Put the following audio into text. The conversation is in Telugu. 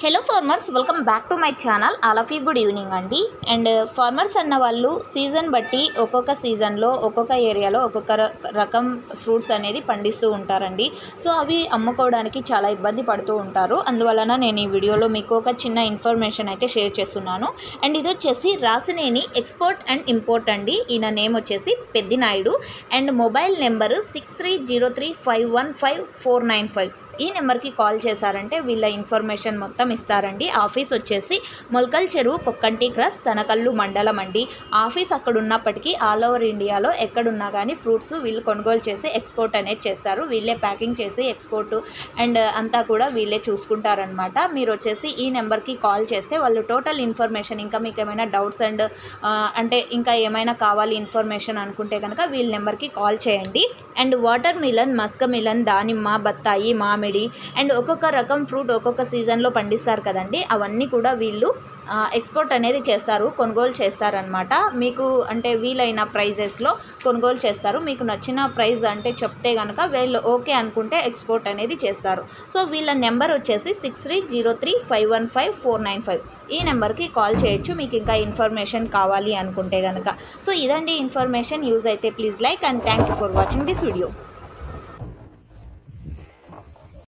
Hello farmers, welcome back to my channel. All of you good evening అండి. అండ్ ఫార్మర్స్ అన్న వాళ్ళు సీజన్ బట్టి ఒక్కొక్క సీజన్లో ఒక్కొక్క ఏరియాలో ఒక్కొక్క రకం ఫ్రూట్స్ అనేది పండిస్తూ ఉంటారండి. సో అవి అమ్ముకోవడానికి చాలా ఇబ్బంది పడుతూ ఉంటారు. అందువలన నేను ఈ వీడియోలో మీకు ఒక చిన్న ఇన్ఫర్మేషన్ అయితే షేర్ చేస్తున్నాను. అండ్ ఇది వచ్చేసి రాసినేని ఎక్స్పోర్ట్ అండ్ ఇంపోర్ట్ అండి. ఈయన నేమ్ వచ్చేసి పెద్దినాయుడు అండ్ మొబైల్ నెంబరు 6303515495. ఈ నెంబర్కి కాల్ చేశారంటే వీళ్ళ ఇన్ఫర్మేషన్ మొత్తం ఇస్తారండి. ఆఫీస్ వచ్చేసి మొల్కల్ చెరువు, కొక్కంటి క్రాస్, తనకల్లు మండలం అండి. ఆఫీస్ అక్కడ ఉన్నప్పటికీ ఆల్ ఓవర్ ఇండియాలో ఎక్కడున్నా కానీ ఫ్రూట్స్ వీళ్ళు కొనుగోలు చేసి ఎక్స్పోర్ట్ అనేది చేస్తారు. వీళ్ళే ప్యాకింగ్ చేసి ఎక్స్పోర్ట్ అండ్ అంతా కూడా వీళ్ళే చూసుకుంటారనమాట. మీరు వచ్చేసి ఈ నెంబర్కి కాల్ చేస్తే వాళ్ళు టోటల్ ఇన్ఫర్మేషన్, ఇంకా మీకు ఏమైనా డౌట్స్ అండ్ అంటే ఇంకా ఏమైనా కావాలి ఇన్ఫర్మేషన్ అనుకుంటే కనుక వీళ్ళ నెంబర్కి కాల్ చేయండి. అండ్ వాటర్ మిలన్, మస్క మిలన్, దానిమ్మ, బత్తాయి, మామిడి అండ్ ఒక్కొక్క రకం ఫ్రూట్ ఒక్కొక్క సీజన్లో పండిస్తారు కదండి. అవన్నీ కూడా వీళ్ళు ఎక్స్పోర్ట్ అనేది చేస్తారు, కొనుగోలు చేస్తారనమాట. మీకు అంటే వీలైన ప్రైజెస్లో కొనుగోలు చేస్తారు. మీకు నచ్చిన ప్రైస్ అంటే చెప్తే కనుక వీళ్ళు ఓకే అనుకుంటే ఎక్స్పోర్ట్ అనేది చేస్తారు. సో వీళ్ళ నెంబర్ వచ్చేసి 6303515495. ఈ నెంబర్కి కాల్ చేయొచ్చు మీకు ఇంకా ఇన్ఫర్మేషన్ కావాలి అనుకుంటే కనుక. సో ఇదండి ఇన్ఫర్మేషన్. యూజ్ అయితే please like and thank you for watching this video.